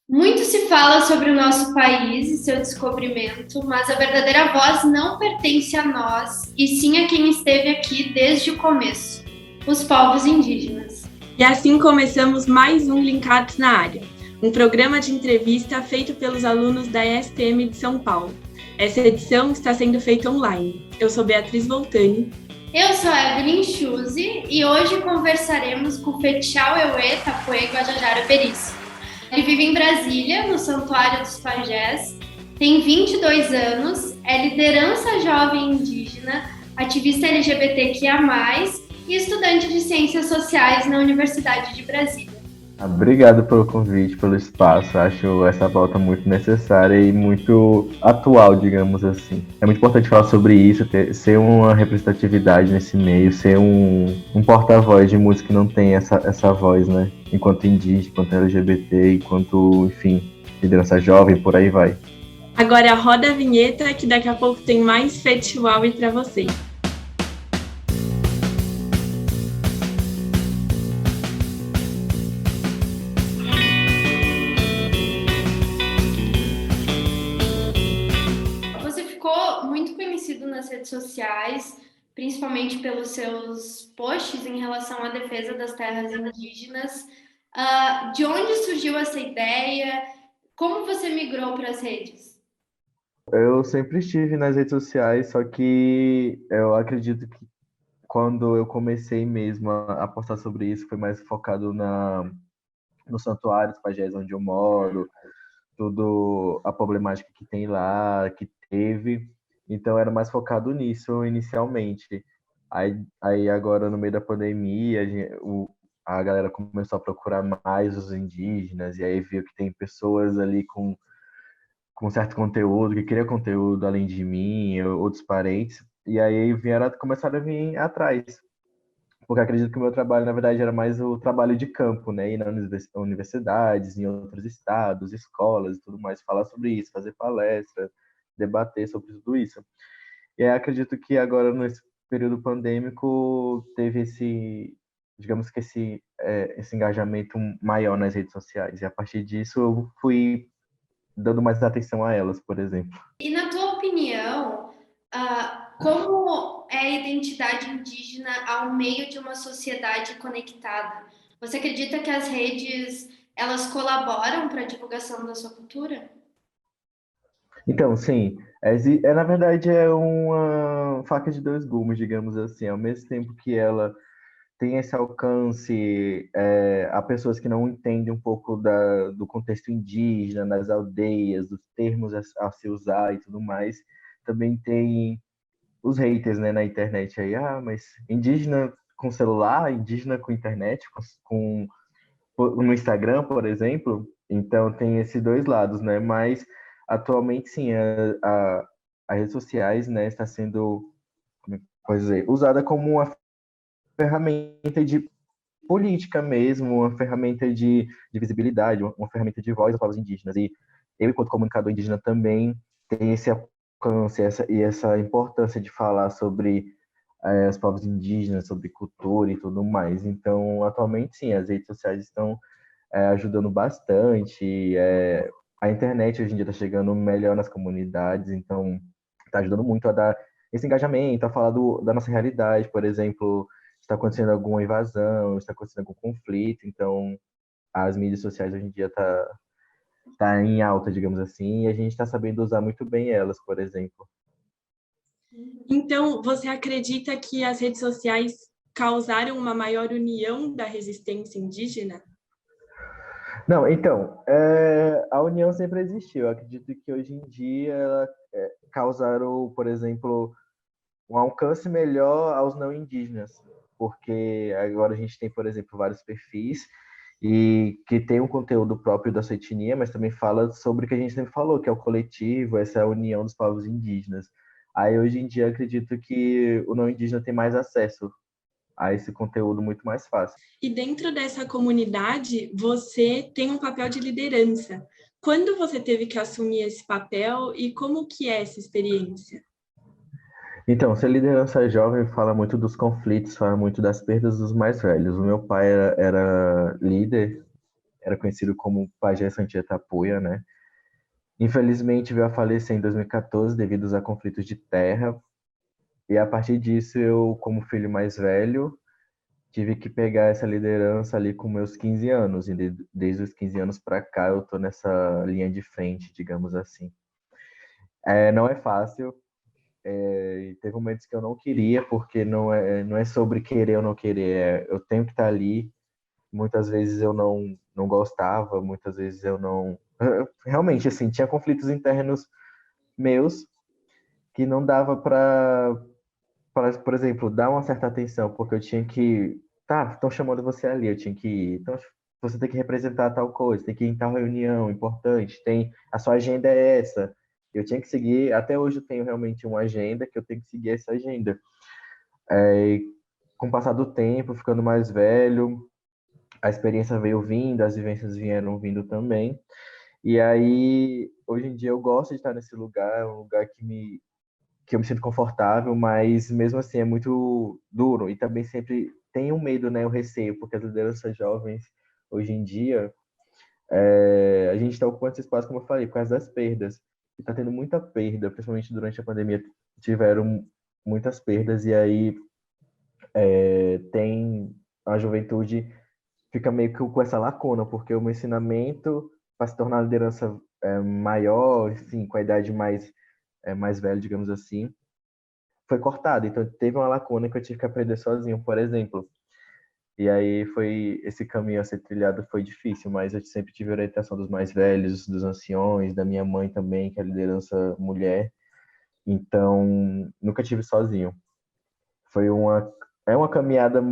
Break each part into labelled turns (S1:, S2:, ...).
S1: Muito se fala sobre o nosso país e seu descobrimento, mas a verdadeira voz não pertence a nós, e sim a quem esteve aqui desde o começo, os povos indígenas.
S2: E assim começamos mais um Linkados na Área, um programa de entrevista feito pelos alunos da ESPM de São Paulo. Essa edição está sendo feita online. Eu sou Beatriz Voltani.
S1: Eu sou a Evelyn Chuse e hoje conversaremos com o Fetial Ewe Tapuê Guajajara Perício. Ele vive em Brasília, no Santuário dos Pajés, tem 22 anos, é liderança jovem indígena, ativista LGBTQIA+, e estudante de Ciências Sociais na Universidade de Brasília.
S3: Obrigado pelo convite, pelo espaço. Acho essa pauta muito necessária e muito atual, digamos assim. É muito importante falar sobre isso, ser uma representatividade nesse meio, ser um porta-voz de música que não tem essa voz, né? Enquanto indígena, enquanto LGBT, enquanto, enfim, liderança jovem, por aí vai.
S2: Agora roda a vinheta que daqui a pouco tem mais Festival para vocês.
S1: Nas redes sociais, principalmente pelos seus posts em relação à defesa das terras indígenas. De onde surgiu essa ideia? Como você migrou para as redes?
S3: Eu sempre estive nas redes sociais, só que eu acredito que quando eu comecei mesmo a postar sobre isso, foi mais focado no Santuário dos Pajés, onde eu moro, tudo a problemática que tem lá, que teve. Então era mais focado nisso inicialmente. Aí agora, no meio da pandemia, a galera começou a procurar mais os indígenas, e aí viu que tem pessoas ali com certo conteúdo, que cria conteúdo além de mim, outros parentes, e aí começaram a vir atrás. Porque acredito que o meu trabalho, na verdade, era mais o trabalho de campo, né? Ir nas universidades, em outros estados, escolas e tudo mais, falar sobre isso, fazer palestra, debater sobre tudo isso. E aí acredito que agora, nesse período pandêmico, teve digamos que esse engajamento maior nas redes sociais. E a partir disso, eu fui dando mais atenção a elas, por exemplo.
S1: E na tua opinião, como é a identidade indígena ao meio de uma sociedade conectada? Você acredita que as redes elas colaboram para a divulgação da sua cultura?
S3: Então, sim, na verdade é uma faca de dois gumes, digamos assim. Ao mesmo tempo que ela tem esse alcance a pessoas que não entendem um pouco do contexto indígena, das aldeias, dos termos a se usar e tudo mais, também tem os haters, né, na internet aí. Ah, mas indígena com celular, indígena com internet, no Instagram, por exemplo. Então tem esses dois lados, né? Mas atualmente sim, as redes sociais, né, está sendo, como é que pode dizer, usada como uma ferramenta de política mesmo, uma ferramenta de visibilidade, uma ferramenta de voz aos povos indígenas. E eu, enquanto comunicador indígena, também tenho esse alcance essa importância de falar sobre os povos indígenas, sobre cultura e tudo mais. Então, atualmente, sim, as redes sociais estão ajudando bastante. A internet hoje em dia está chegando melhor nas comunidades, então está ajudando muito a dar esse engajamento, a falar da nossa realidade. Por exemplo, está acontecendo alguma invasão, está acontecendo algum conflito, então as mídias sociais hoje em dia tá em alta, digamos assim, e a gente está sabendo usar muito bem elas, por exemplo.
S2: Então, você acredita que as redes sociais causaram uma maior união da resistência indígena?
S3: Não, então, a união sempre existiu. Eu acredito que hoje em dia ela causaram, por exemplo, um alcance melhor aos não indígenas, porque agora a gente tem, por exemplo, vários perfis e que tem um conteúdo próprio da sua etnia, mas também fala sobre o que a gente sempre falou, que é o coletivo, essa união dos povos indígenas. Aí hoje em dia acredito que o não indígena tem mais acesso a esse conteúdo muito mais fácil.
S2: E dentro dessa comunidade, você tem um papel de liderança. Quando você teve que assumir esse papel e como que é essa experiência?
S3: Então, ser liderança jovem fala muito dos conflitos, fala muito das perdas dos mais velhos. O meu pai era líder era conhecido como Pajé Santia Tapuia, né? Infelizmente veio a falecer em 2014 devido a conflitos de terra. E a partir disso, eu, como filho mais velho, tive que pegar essa liderança ali com meus 15 anos. E desde os 15 anos para cá, eu tô nessa linha de frente, digamos assim. Não é fácil. E teve momentos que eu não queria, porque não é sobre querer ou não querer. Eu tenho que estar ali. Muitas vezes eu não gostava, muitas vezes eu não... Realmente, assim, tinha conflitos internos meus que não dava para, por exemplo, dar uma certa atenção, porque eu tinha que... Tá, estão chamando você ali, eu tinha que ir. Então, você tem que representar tal coisa, tem que ir em tal reunião importante, a sua agenda é essa. Eu tinha que seguir, até hoje eu tenho realmente uma agenda, que eu tenho que seguir essa agenda. Com o passar do tempo, ficando mais velho, a experiência veio vindo, as vivências vieram vindo também. E aí, hoje em dia, eu gosto de estar nesse lugar, é um lugar que eu me sinto confortável, mas mesmo assim é muito duro. E também sempre tem um medo, né, o receio, porque as lideranças jovens, hoje em dia, a gente está ocupando esse espaço, como eu falei, por causa das perdas. E está tendo muita perda, principalmente durante a pandemia, tiveram muitas perdas, e aí tem a juventude fica meio que com essa lacuna, porque o meu ensinamento para se tornar liderança maior, assim, com a idade mais velha, digamos assim, foi cortado. Então teve uma lacuna que eu tive que aprender sozinho, por exemplo. E aí foi esse caminho a ser trilhado foi difícil, mas eu sempre tive a orientação dos mais velhos, dos anciões, da minha mãe também, que é a liderança mulher. Então nunca tive sozinho. Foi uma caminhada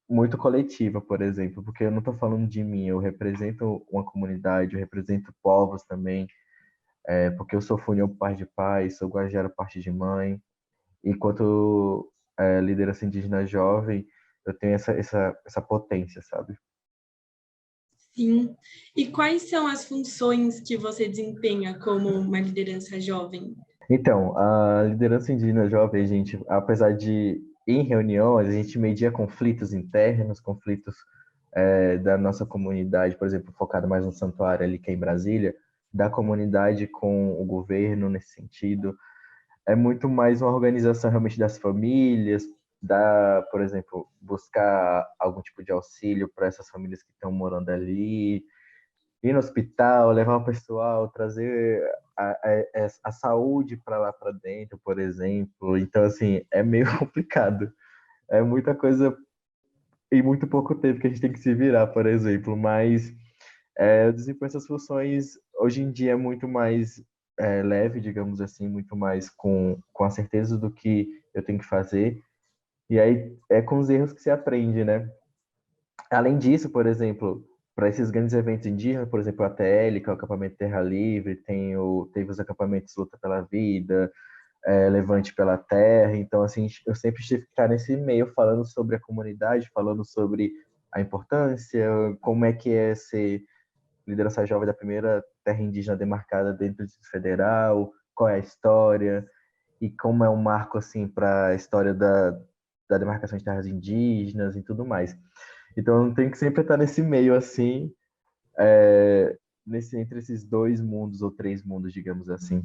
S3: muito coletiva, por exemplo, porque eu não estou falando de mim, eu represento uma comunidade, eu represento povos também, porque eu sou Funhal por parte de pai, sou Guajara por parte de mãe. Enquanto liderança indígena jovem, eu tenho essa potência, sabe?
S2: Sim. E quais são as funções que você desempenha como uma liderança jovem?
S3: Então, a liderança indígena jovem, a gente, apesar de em reuniões, a gente media conflitos internos, conflitos da nossa comunidade, por exemplo, focado mais no santuário ali que é em Brasília, da comunidade com o governo nesse sentido. É muito mais uma organização realmente das famílias, por exemplo, buscar algum tipo de auxílio para essas famílias que estão morando ali, ir no hospital, levar o pessoal, trazer a saúde para lá para dentro, por exemplo. Então, assim, é meio complicado. É muita coisa em muito pouco tempo que a gente tem que se virar, por exemplo. Mas eu desempenho essas funções hoje em dia é muito mais leve, digamos assim, muito mais com a certeza do que eu tenho que fazer. E aí é com os erros que se aprende, né? Além disso, por exemplo, para esses grandes eventos indígenas, por exemplo, a TL, que é o acampamento Terra Livre, teve os acampamentos Luta pela Vida, Levante pela Terra. Então, assim, eu sempre tive que estar nesse meio falando sobre a comunidade, falando sobre a importância, como é que é ser liderança jovem da primeira terra indígena demarcada dentro do Distrito Federal, qual é a história e como é um marco assim para a história da demarcação de terras indígenas e tudo mais. Então eu tenho que sempre estar nesse meio assim, entre esses dois mundos ou três mundos, digamos assim.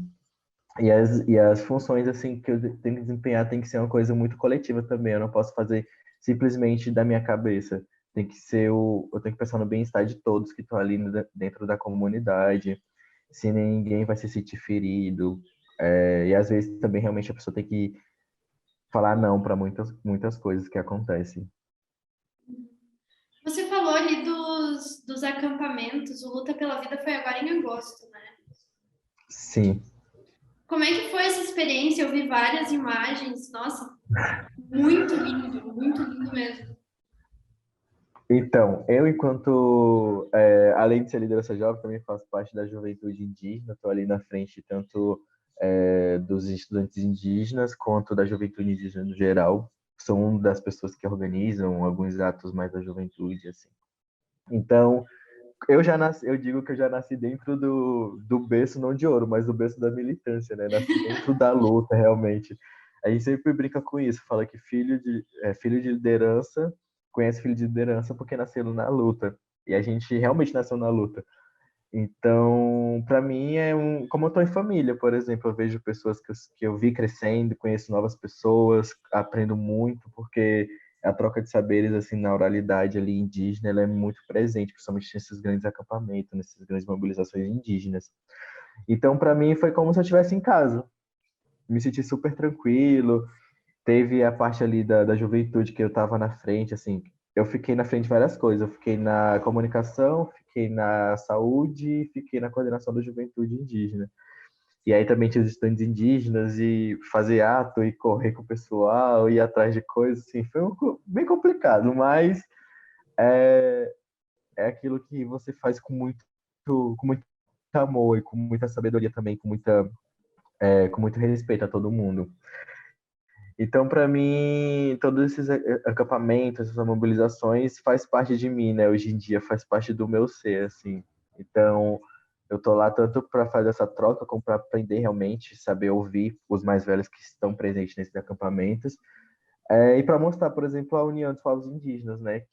S3: E as funções assim que eu tenho que desempenhar tem que ser uma coisa muito coletiva também. Eu não posso fazer simplesmente da minha cabeça. Eu tenho que pensar no bem-estar de todos que estão ali dentro da comunidade, se ninguém vai se sentir ferido. E às vezes também realmente a pessoa tem que falar não para muitas coisas que acontecem.
S1: Você falou ali dos acampamentos, o Luta pela Vida foi agora em agosto, né?
S3: Sim.
S1: Como é que foi essa experiência? Eu vi várias imagens, nossa, muito lindo mesmo.
S3: Então, eu enquanto, além de ser liderança jovem, também faço parte da juventude indígena, estou ali na frente tanto dos estudantes indígenas quanto da juventude indígena no geral. Sou uma das pessoas que organizam alguns atos mais da juventude, assim. Então, eu digo que eu já nasci dentro do berço, não de ouro, mas do berço da militância, né? Nasci dentro da luta, realmente. A gente sempre brinca com isso, fala que filho de liderança conhece filho de liderança porque nasceram na luta. E a gente realmente nasceu na luta. Então, para mim, como eu estou em família, por exemplo, eu vejo pessoas que eu vi crescendo, conheço novas pessoas, aprendo muito, porque a troca de saberes, assim, na oralidade ali indígena, ela é muito presente, principalmente nesses grandes acampamentos, nessas grandes mobilizações indígenas. Então, para mim, foi como se eu estivesse em casa. Me senti super tranquilo. Teve a parte ali da juventude que eu estava na frente, assim, eu fiquei na frente de várias coisas. Eu fiquei na comunicação, fiquei na saúde, fiquei na coordenação da juventude indígena. E aí também tinha os estudantes indígenas e fazer ato e correr com o pessoal, ir atrás de coisas, assim, foi bem complicado, mas é, é aquilo que você faz com muito amor e com muita sabedoria também, com muito respeito a todo mundo. Então, para mim, todos esses acampamentos, essas mobilizações faz parte de mim, né? Hoje em dia faz parte do meu ser, assim. Então, eu tô lá tanto para fazer essa troca como para aprender realmente, saber ouvir os mais velhos que estão presentes nesses acampamentos, e para mostrar, por exemplo, a união dos povos indígenas, né?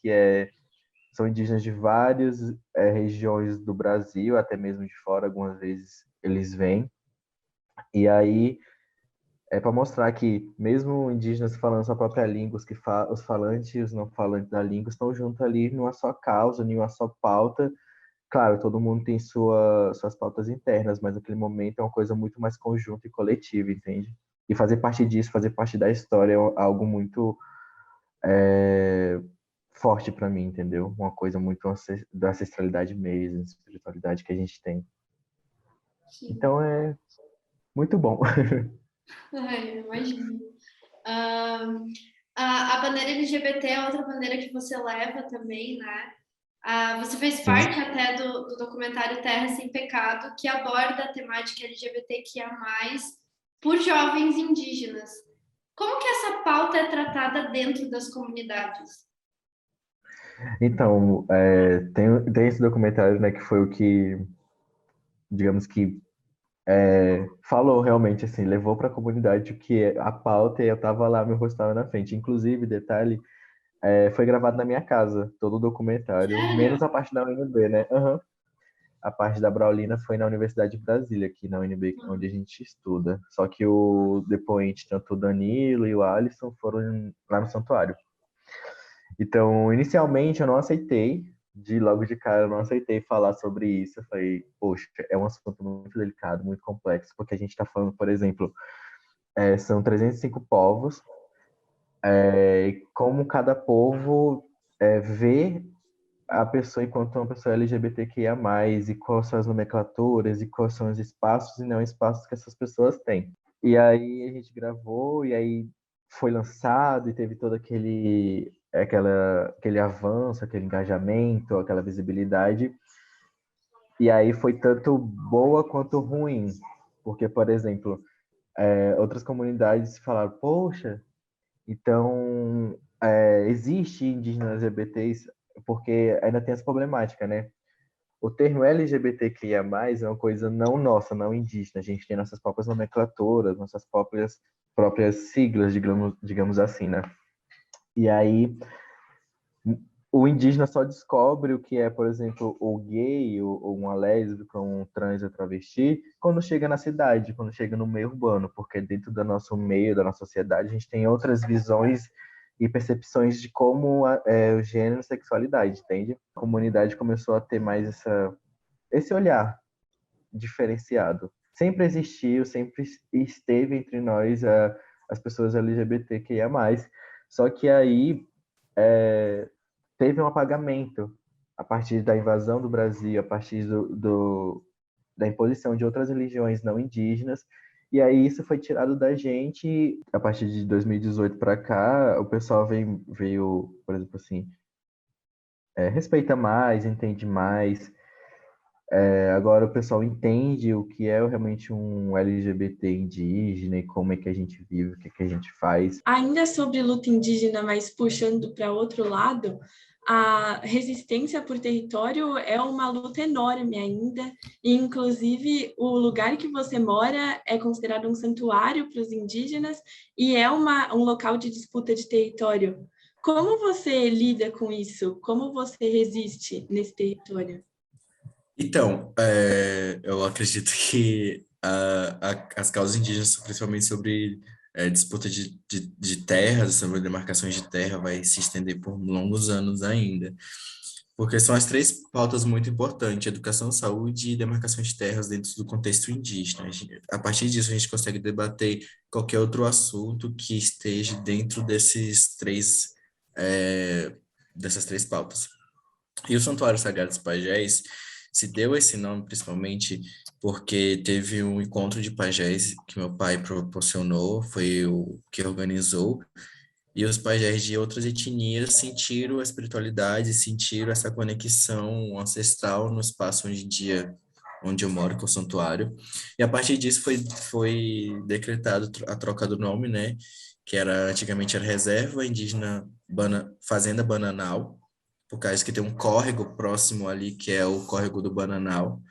S3: São indígenas de várias regiões do Brasil, até mesmo de fora, algumas vezes eles vêm. E aí é para mostrar que, mesmo indígenas falando sua própria língua, os falantes e os não falantes da língua estão juntos ali numa só causa, numa só pauta. Claro, todo mundo tem suas pautas internas, mas naquele momento é uma coisa muito mais conjunta e coletiva, entende? E fazer parte disso, fazer parte da história é algo muito forte para mim, entendeu? Uma coisa muito da ancestralidade mesmo, espiritualidade que a gente tem.
S1: Sim.
S3: Então é muito bom.
S1: Ai, eu imagino. A bandeira LGBT é outra bandeira que você leva também, né? Você fez
S3: Sim.
S1: parte até do documentário Terra Sem Pecado, que aborda a temática LGBTQIA+, por jovens indígenas. Como que essa pauta é tratada dentro das comunidades?
S3: Então, tem esse documentário, né, que foi o que, digamos que, falou realmente, assim, levou para a comunidade o que é a pauta e eu estava lá, meu rosto estava na frente. Inclusive, detalhe, foi gravado na minha casa, todo o documentário,
S1: Sério?
S3: menos a parte da UNB, né? Uhum. A parte da Braulina foi na Universidade de Brasília, aqui na UNB, onde a gente estuda. Só que o depoente, tanto o Danilo e o Alisson, foram lá no santuário. Então, inicialmente, eu não aceitei, logo de cara, eu não aceitei falar sobre isso. Eu falei, poxa, é um assunto muito delicado, muito complexo, porque a gente está falando, por exemplo, são 305 povos, como cada povo vê a pessoa enquanto uma pessoa LGBTQIA+, e quais são as nomenclaturas, e quais são os espaços e não espaços que essas pessoas têm. E aí a gente gravou, e aí foi lançado, e teve todo aquele avanço, aquele engajamento, aquela visibilidade. E aí foi tanto boa quanto ruim, porque, por exemplo, outras comunidades falaram, poxa, então existe indígenas LGBTs, porque ainda tem essa problemática, né? O termo LGBTQIA+, é uma coisa não nossa, não indígena. A gente tem nossas próprias nomenclaturas, nossas próprias siglas, digamos assim, né? E aí, o indígena só descobre o que é, por exemplo, o gay, ou uma lésbica, um trans ou travesti, quando chega na cidade, quando chega no meio urbano, porque dentro do nosso meio, da nossa sociedade, a gente tem outras visões e percepções de como o gênero e sexualidade, entende? A comunidade começou a ter mais esse olhar diferenciado. Sempre existiu, sempre esteve entre nós as pessoas LGBTQIA+. Só que aí teve um apagamento a partir da invasão do Brasil, a partir da imposição de outras religiões não indígenas, e aí isso foi tirado da gente. A partir de 2018 para cá, o pessoal veio, por exemplo, assim, respeita mais, entende mais. Agora o pessoal entende o que é realmente um LGBT indígena e como é que a gente vive, o que é que a gente faz.
S2: Ainda sobre luta indígena, mas puxando para outro lado, a resistência por território é uma luta enorme ainda, e inclusive o lugar que você mora é considerado um santuário para os indígenas e é um local de disputa de território. Como você lida com isso? Como você resiste nesse território?
S4: Então, eu acredito que as causas indígenas, principalmente sobre disputa de terras, sobre demarcações de terra, vai se estender por longos anos ainda. Porque são as três pautas muito importantes: educação, saúde e demarcação de terras dentro do contexto indígena. A partir disso, a gente consegue debater qualquer outro assunto que esteja dentro dessas três pautas. E o Santuário Sagrado dos Pajés se deu esse nome principalmente porque teve um encontro de pajés que meu pai proporcionou, foi o que organizou, e os pajés de outras etnias sentiram a espiritualidade, sentiram essa conexão ancestral no espaço hoje em dia onde eu moro, que é o santuário. E a partir disso foi decretado a troca do nome, né? Que antigamente era Reserva Indígena Fazenda Bananal, por causa que tem um córrego próximo ali, que é o córrego do Bananal,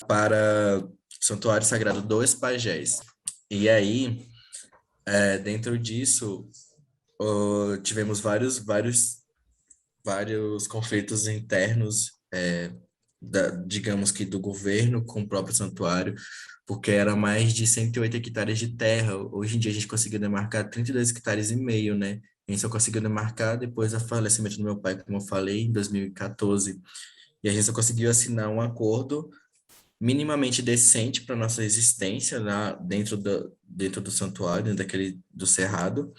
S4: para Santuário Sagrado dos Pajés. E aí, dentro disso, tivemos vários conflitos internos, digamos que do governo com o próprio santuário, porque era mais de 108 hectares de terra. Hoje em dia a gente conseguiu demarcar 32 hectares e meio, né? A gente só conseguiu demarcar depois do falecimento do meu pai, como eu falei, em 2014. E a gente só conseguiu assinar um acordo minimamente decente para nossa existência lá dentro do santuário, dentro do cerrado.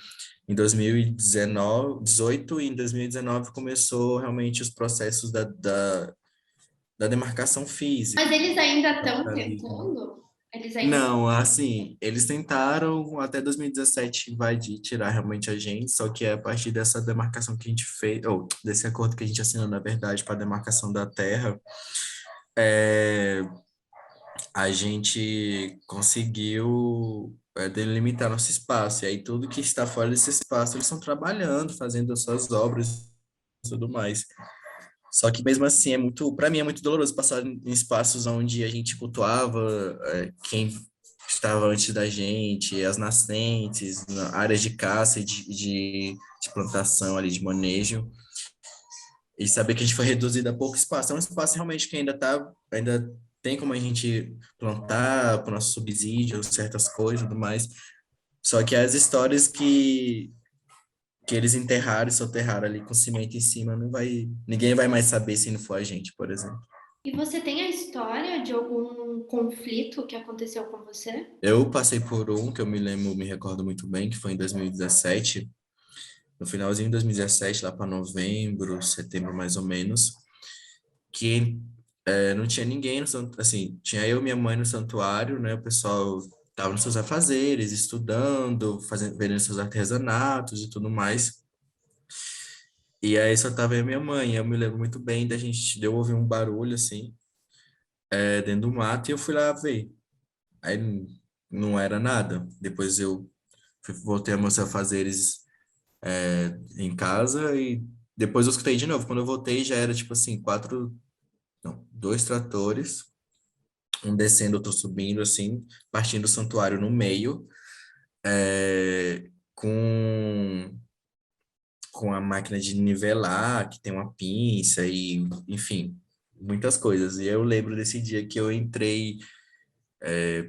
S4: Em 2018 e em 2019 começou realmente os processos da demarcação física.
S1: Mas eles ainda estão tentando?
S4: Não, assim, eles tentaram até 2017 invadir, tirar realmente a gente, só que é a partir dessa demarcação que a gente fez, ou desse acordo que a gente assinou, na verdade, para a demarcação da terra, a gente conseguiu delimitar nosso espaço, e aí tudo que está fora desse espaço, eles estão trabalhando, fazendo as suas obras e tudo mais. Só que mesmo assim, para mim é muito doloroso passar em espaços onde a gente cultuava quem estava antes da gente, as nascentes, áreas de caça e de plantação ali, de manejo, e saber que a gente foi reduzido a pouco espaço. É um espaço realmente que ainda tem como a gente plantar para o nosso subsídio, certas coisas e tudo mais. Só que as histórias que eles enterraram e soterraram ali com cimento em cima, ninguém vai mais saber se não for a gente, por exemplo.
S1: E você tem a história de algum conflito que aconteceu com você?
S4: Eu passei por um que eu me recordo muito bem, que foi em 2017, no finalzinho de 2017, lá para novembro, setembro mais ou menos, que não tinha ninguém no santuário, assim, tinha eu e minha mãe no santuário, né? O pessoal estava nos seus afazeres, estudando, vendendo seus artesanatos e tudo mais. E aí só tava eu e minha mãe. Eu me lembro muito bem de eu ouvir um barulho assim, dentro do mato, e eu fui lá ver. Aí não era nada. Depois eu voltei a meus afazeres em casa e depois eu escutei de novo. Quando eu voltei já era tipo assim, dois tratores, um descendo, outro subindo, assim, partindo do santuário no meio, com a máquina de nivelar, que tem uma pinça e, enfim, muitas coisas. E eu lembro desse dia que eu entrei,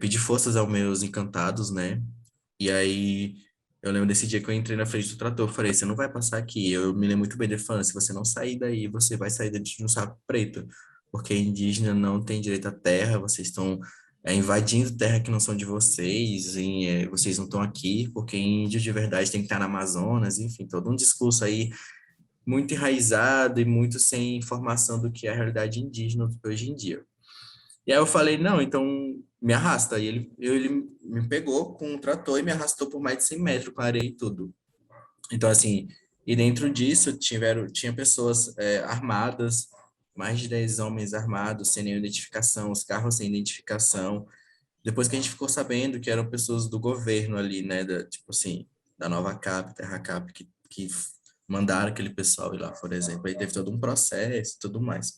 S4: pedi forças aos meus encantados, né? E aí eu lembro desse dia que eu entrei na frente do trator, eu falei, você não vai passar aqui. Eu me lembro muito bem dele falando, se você não sair daí, você vai sair dentro de um saco preto, porque indígena não tem direito à terra, vocês estão invadindo terra que não são de vocês, vocês não estão aqui, porque índio de verdade tem que estar na Amazonas, enfim, todo um discurso aí muito enraizado e muito sem informação do que é a realidade indígena hoje em dia. E aí eu falei, não, então me arrasta. E ele me pegou com um trator e me arrastou por mais de 100 metros com areia e tudo. Então, assim, e dentro disso tinha pessoas armadas, mais de 10 homens armados, sem nenhuma identificação, os carros sem identificação. Depois que a gente ficou sabendo que eram pessoas do governo ali, né, tipo assim, da Nova Cap, Terra Cap, que mandaram aquele pessoal ir lá, por exemplo. Aí teve todo um processo e tudo mais.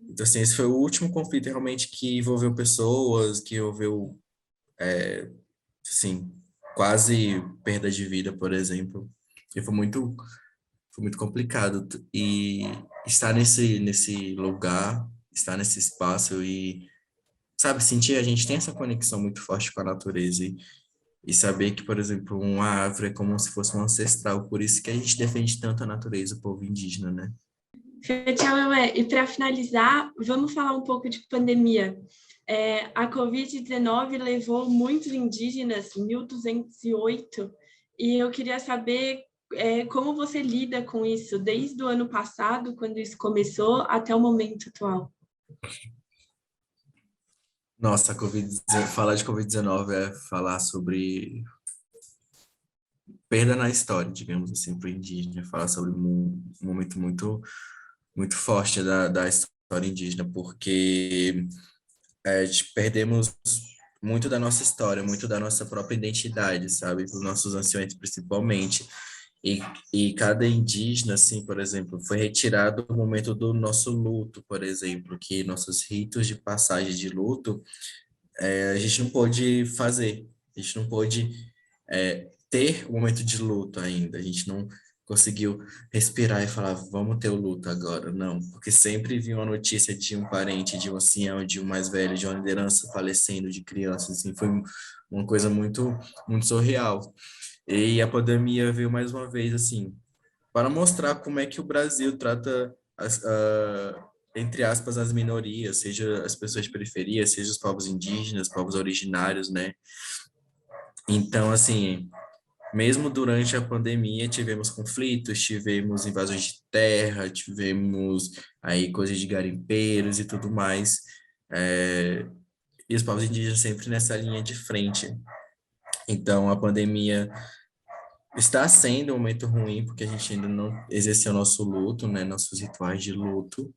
S4: Então, assim, esse foi o último conflito realmente que envolveu pessoas, que envolveu, assim, quase perda de vida, por exemplo. E foi muito foi muito complicado. E estar nesse lugar, estar nesse espaço e, sabe, sentir, a gente tem essa conexão muito forte com a natureza e saber que, por exemplo, uma árvore é como se fosse um ancestral, por isso que a gente defende tanto a natureza, o povo indígena, né?
S2: Tchau, Eué. E para finalizar, vamos falar um pouco de pandemia. A Covid-19 levou muitos indígenas, 1.208, e eu queria saber como você lida com isso, desde o ano passado, quando isso começou, até o momento atual.
S4: Nossa, falar de Covid-19 é falar sobre perda na história, digamos assim, para o indígena, falar sobre um momento muito, muito forte da história indígena, porque perdemos muito da nossa história, muito da nossa própria identidade, sabe? Os nossos anciões, principalmente. E cada indígena, assim, por exemplo, foi retirado o momento do nosso luto, por exemplo, que nossos ritos de passagem de luto, a gente não pôde fazer, a gente não pôde ter o momento de luto ainda, a gente não conseguiu respirar e falar, vamos ter o luto agora, não, porque sempre vinha uma notícia de um parente, de um ancião, de um mais velho, de uma liderança falecendo, de crianças, assim, foi uma coisa muito, muito surreal. E a pandemia veio mais uma vez, assim, para mostrar como é que o Brasil trata, entre aspas, as minorias, seja as pessoas de periferia, seja os povos indígenas, povos originários, né? Então, assim, mesmo durante a pandemia, tivemos conflitos, tivemos invasões de terra, tivemos aí coisas de garimpeiros e tudo mais, e os povos indígenas sempre nessa linha de frente. Então, a pandemia está sendo um momento ruim, porque a gente ainda não exerceu nosso luto, né, nossos rituais de luto.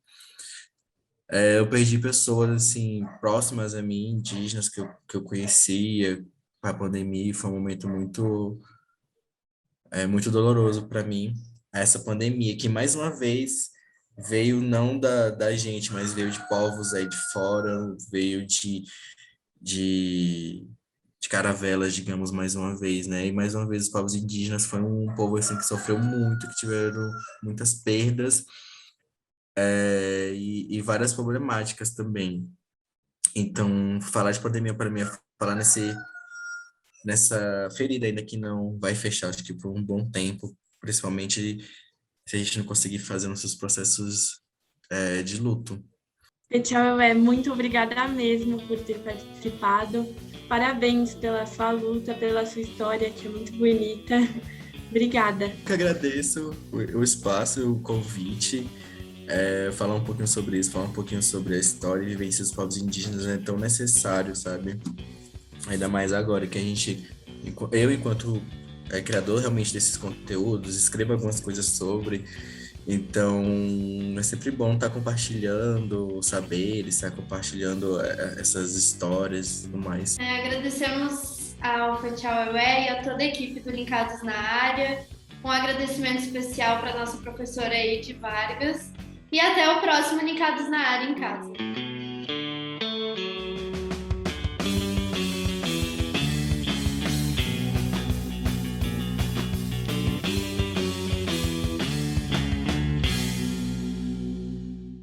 S4: Eu perdi pessoas, assim, próximas a mim, indígenas, que eu conhecia com a pandemia, e foi um momento muito, muito doloroso para mim, essa pandemia, que mais uma vez veio não da gente, mas veio de povos aí de fora, veio de caravelas, digamos, mais uma vez, né? E mais uma vez os povos indígenas foi um povo assim que sofreu muito, que tiveram muitas perdas e várias problemáticas também. Então, falar de pandemia para mim é falar nessa ferida ainda que não vai fechar, acho que por um bom tempo, principalmente se a gente não conseguir fazer nossos processos de luto.
S2: Tchau, muito obrigada mesmo por ter participado. Parabéns pela sua luta, pela sua história, que é muito bonita. Obrigada.
S4: Eu que agradeço o espaço, o convite, falar um pouquinho sobre isso, falar um pouquinho sobre a história e vivência dos povos indígenas é tão necessário, sabe? Ainda mais agora que eu enquanto criador realmente desses conteúdos, escrevo algumas coisas sobre. Então, é sempre bom estar compartilhando saberes, estar compartilhando essas histórias e tudo mais.
S1: Agradecemos ao Fetial Eué e a toda a equipe do Linkados na Área. Um agradecimento especial para a nossa professora Eide Vargas. E até o próximo Linkados na Área em casa.